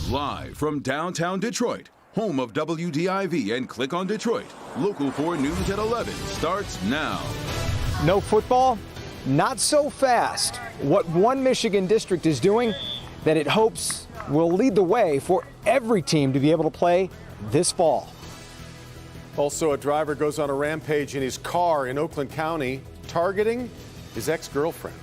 Live from downtown Detroit, home of WDIV and Click on Detroit, Local 4 News at 11 starts now. No football? Not so fast. What one Michigan district is doing that it hopes will lead the way for every team to be able to play this fall. Also, a driver goes on a rampage in his car in Oakland County, targeting his ex-girlfriend.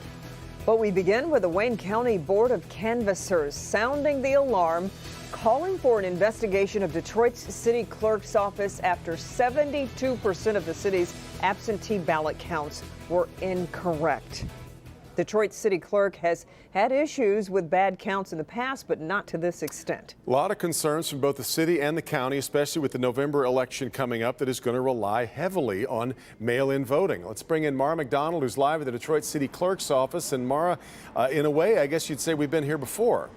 But we begin with the Wayne County Board of Canvassers sounding the alarm, calling for an investigation of Detroit's city clerk's office after 72% of the city's absentee ballot counts were incorrect. Detroit's city clerk has had issues with bad counts in the past, but not to this extent. A lot of concerns from both the city and the county, especially with the November election coming up that is going to rely heavily on mail-in voting. Let's bring in Mara McDonald, who's live at the Detroit City Clerk's office. And Mara, in a way, I guess you'd say we've been here before.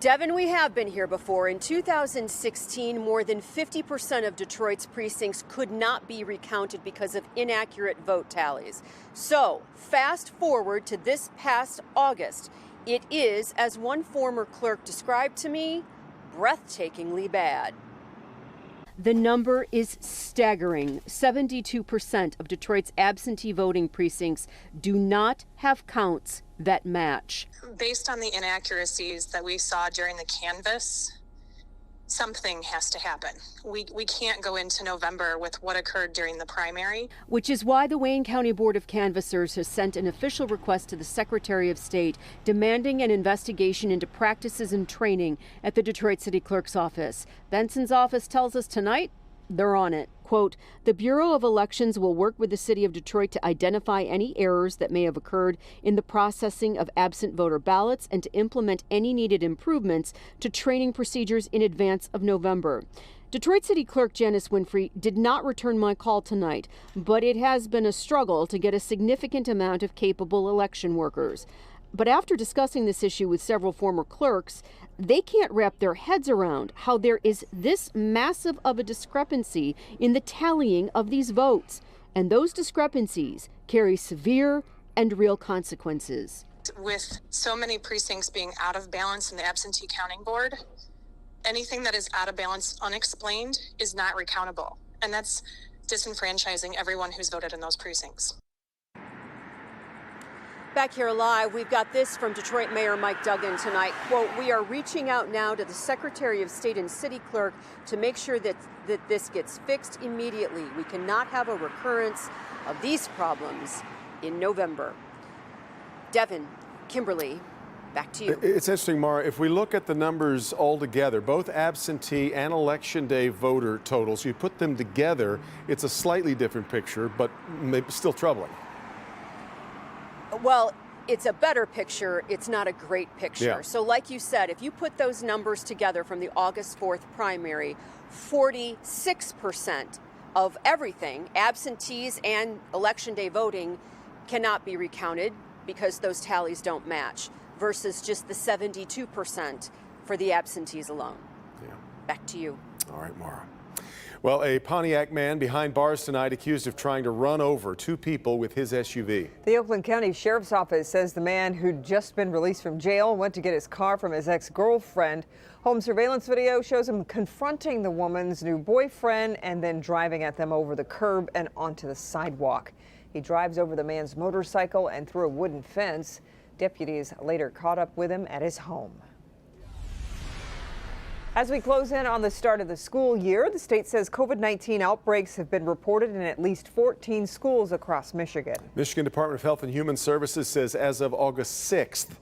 Devin, we have been here before. In 2016, more than 50% of Detroit's precincts could not be recounted because of inaccurate vote tallies. So, fast forward to this past August. It is, as one former clerk described to me, breathtakingly bad. The number is staggering. 72% of Detroit's absentee voting precincts do not have counts that match. Based on the inaccuracies that we saw during the canvass, something has to happen. We can't go into November with what occurred during the primary. Which is why the Wayne County Board of Canvassers has sent an official request to the Secretary of State demanding an investigation into practices and training at the Detroit City Clerk's office. Benson's office tells us tonight they're on it. Quote, the Bureau of Elections will work with the city of Detroit to identify any errors that may have occurred in the processing of absent voter ballots and to implement any needed improvements to training procedures in advance of November. Detroit City Clerk Janice Winfrey did not return my call tonight, but it has been a struggle to get a significant amount of capable election workers. But after discussing this issue with several former clerks, they can't wrap their heads around how there is this massive of a discrepancy in the tallying of these votes. And those discrepancies carry severe and real consequences. With so many precincts being out of balance in the absentee counting board, anything that is out of balance unexplained is not recountable. And that's disenfranchising everyone who's voted in those precincts. Back here live, we've got this from Detroit Mayor Mike Duggan tonight. Quote, we are reaching out now to the Secretary of State and City Clerk to make sure that this gets fixed immediately. We cannot have a recurrence of these problems in November. Devin, Kimberly, back to you. It's interesting, Mara, if we look at the numbers all together, both absentee and election day voter totals, you put them together, it's a slightly different picture, but still troubling. Well, it's a better picture. It's not a great picture. Yeah. So like you said, if you put those numbers together from the August 4th primary, 46% of everything, absentees and election day voting, cannot be recounted because those tallies don't match, versus just the 72% for the absentees alone. Yeah. Back to you. All right, Mara. Well, a Pontiac man behind bars tonight accused of trying to run over two people with his SUV. The Oakland County Sheriff's Office says the man who'd just been released from jail went to get his car from his ex-girlfriend. Home surveillance video shows him confronting the woman's new boyfriend and then driving at them over the curb and onto the sidewalk. He drives over the man's motorcycle and through a wooden fence. Deputies later caught up with him at his home. As we close in on the start of the school year, the state says COVID-19 outbreaks have been reported in at least 14 schools across Michigan. Michigan Department of Health and Human Services says as of August 6th,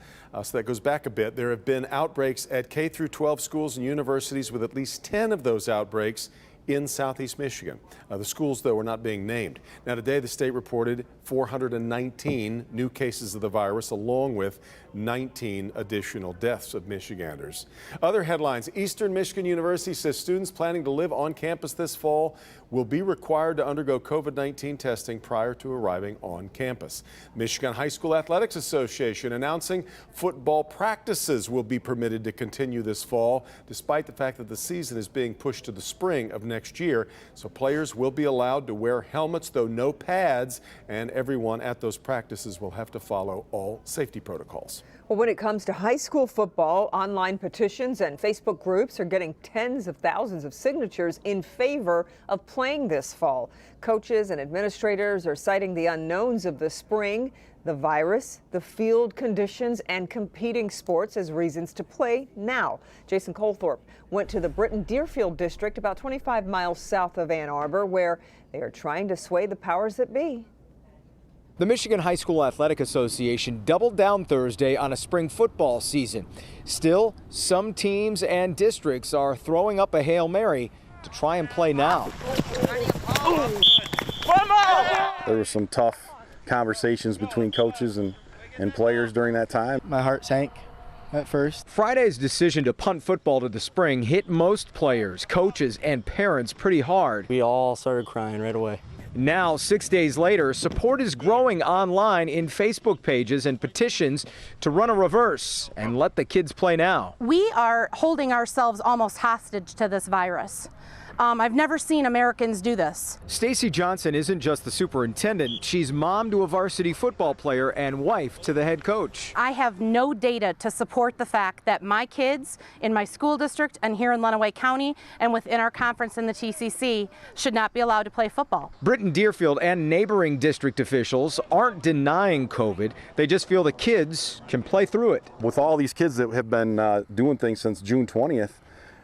so that goes back a bit, there have been outbreaks at K through 12 schools and universities, with at least 10 of those outbreaks in Southeast Michigan. The schools, though, are not being named. Now, today, the state reported 419 new cases of the virus, along with 19 additional deaths of Michiganders. Other headlines: Eastern Michigan University says students planning to live on campus this fall will be required to undergo COVID-19 testing prior to arriving on campus. Michigan High School Athletics Association announcing football practices will be permitted to continue this fall, despite the fact that the season is being pushed to the spring of next next year. So players will be allowed to wear helmets, though no pads, and everyone at those practices will have to follow all safety protocols. Well, when it comes to high school football, online petitions and Facebook groups are getting tens of thousands of signatures in favor of playing this fall. Coaches and administrators are citing the unknowns of the spring, the virus, the field conditions, and competing sports as reasons to play now. Jason Colthorpe went to the Britton-Deerfield district about 25 miles south of Ann Arbor, where they are trying to sway the powers that be. The Michigan High School Athletic Association doubled down Thursday on a spring football season. Still, some teams and districts are throwing up a Hail Mary to try and play now. There were some tough conversations between coaches and players during that time. My heart sank at first. Friday's decision to punt football to the spring hit most players, coaches, and parents pretty hard. We all started crying right away. Now, 6 days later, support is growing online in Facebook pages and petitions to run a reverse and let the kids play now. We are holding ourselves almost hostage to this virus. I've never seen Americans do this. Stacy Johnson isn't just the superintendent. She's mom to a varsity football player and wife to the head coach. I have no data to support the fact that my kids in my school district and here in Lenawee County and within our conference in the TCC should not be allowed to play football. Britton-Deerfield and neighboring district officials aren't denying COVID. They just feel the kids can play through it. With all these kids that have been doing things since June 20th,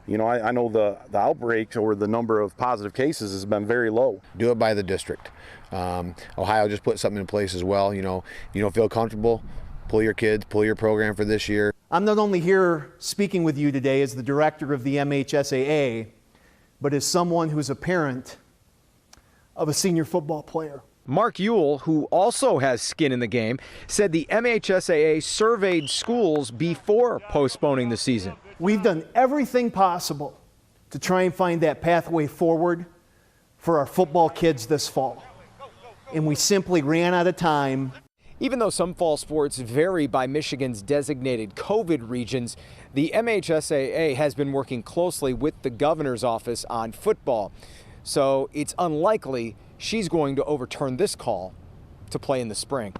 you know, I know the outbreak or the number of positive cases has been very low. Do it by the district. Ohio just put something in place as well. You know, you don't feel comfortable, pull your kids, pull your program for this year. I'm not only here speaking with you today as the director of the MHSAA, but as someone who's a parent of a senior football player. Mark Ewell, who also has skin in the game, said the MHSAA surveyed schools before postponing the season. We've done everything possible to try and find that pathway forward for our football kids this fall. And we simply ran out of time. Even though some fall sports vary by Michigan's designated COVID regions, the MHSAA has been working closely with the governor's office on football. So it's unlikely she's going to overturn this call to play in the spring.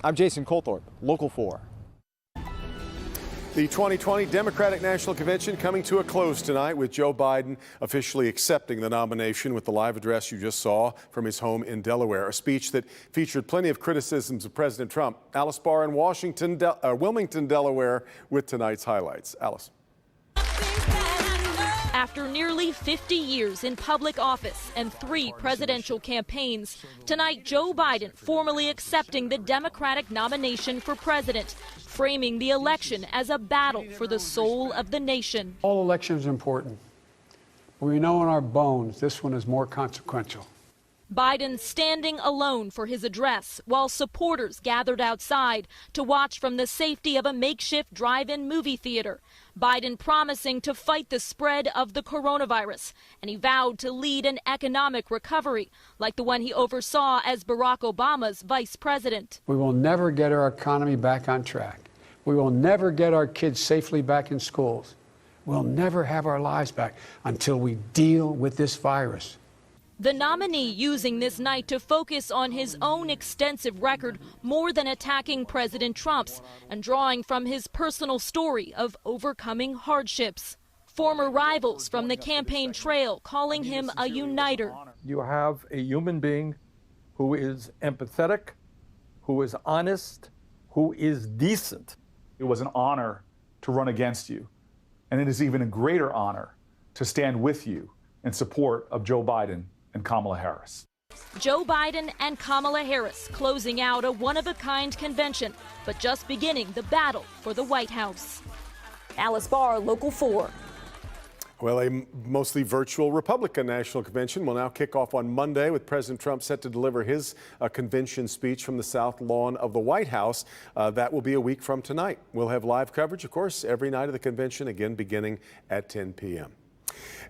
I'm Jason Colthorpe, Local 4. The 2020 Democratic National Convention coming to a close tonight with Joe Biden officially accepting the nomination with the live address you just saw from his home in Delaware, a speech that featured plenty of criticisms of President Trump. Alice Barr in Wilmington, Delaware with tonight's highlights. Alice. After nearly 50 years in public office and 3 presidential campaigns, tonight Joe Biden formally accepting the Democratic nomination for president, framing the election as a battle for the soul of the nation. All elections are important, but we know in our bones this one is more consequential. Biden standing alone for his address while supporters gathered outside to watch from the safety of a makeshift drive-in movie theater. Biden promising to fight the spread of the coronavirus, and he vowed to lead an economic recovery like the one he oversaw as Barack Obama's vice president. We will never get our economy back on track. We will never get our kids safely back in schools. We'll never have our lives back until we deal with this virus. The nominee using this night to focus on his own extensive record more than attacking President Trump's and drawing from his personal story of overcoming hardships. Former rivals from the campaign trail calling him a uniter. You have a human being who is empathetic, who is honest, who is decent. It was an honor to run against you, and it is even a greater honor to stand with you in support of Joe Biden and Kamala Harris. Joe Biden and Kamala Harris closing out a one-of-a-kind convention, but just beginning the battle for the White House. Alice Barr, Local 4. Well, a mostly virtual Republican National Convention will now kick off on Monday with President Trump set to deliver his convention speech from the South Lawn of the White House. That will be a week from tonight. We'll have live coverage, of course, every night of the convention, again beginning at 10 p.m.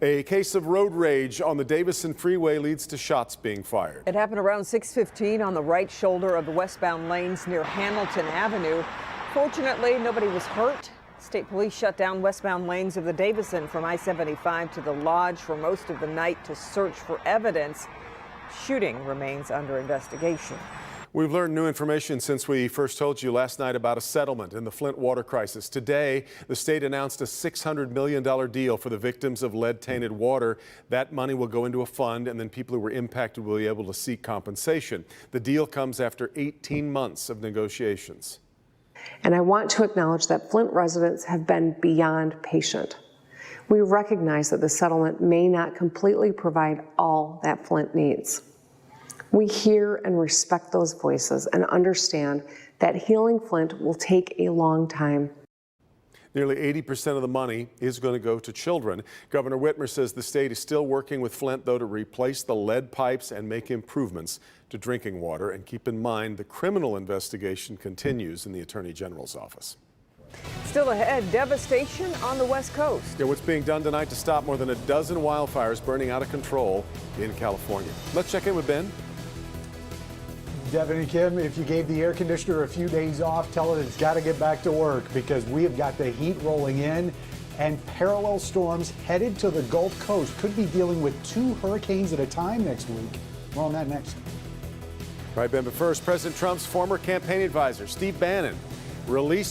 A case of road rage on the Davison Freeway leads to shots being fired. It happened around 6:15 on the right shoulder of the westbound lanes near Hamilton Avenue. Fortunately, nobody was hurt. State police shut down westbound lanes of the Davison from I-75 to the Lodge for most of the night to search for evidence. Shooting remains under investigation. We've learned new information since we first told you last night about a settlement in the Flint water crisis. Today, the state announced a $600 million deal for the victims of lead-tainted water. That money will go into a fund, and then people who were impacted will be able to seek compensation. The deal comes after 18 months of negotiations. And I want to acknowledge that Flint residents have been beyond patient. We recognize that the settlement may not completely provide all that Flint needs. We hear and respect those voices and understand that healing Flint will take a long time. Nearly 80% of the money is going to go to children. Governor Whitmer says the state is still working with Flint, though, to replace the lead pipes and make improvements to drinking water. And keep in mind, the criminal investigation continues in the Attorney General's office. Still ahead, devastation on the West Coast. Yeah, what's being done tonight to stop more than a dozen wildfires burning out of control in California? Let's check in with Ben. Devin and Kim, if you gave the air conditioner a few days off, tell it it's got to get back to work because we have got the heat rolling in and parallel storms headed to the Gulf Coast. Could be dealing with 2 hurricanes at a time next week. More on that next. Right, Ben, but first, President Trump's former campaign advisor, Steve Bannon, released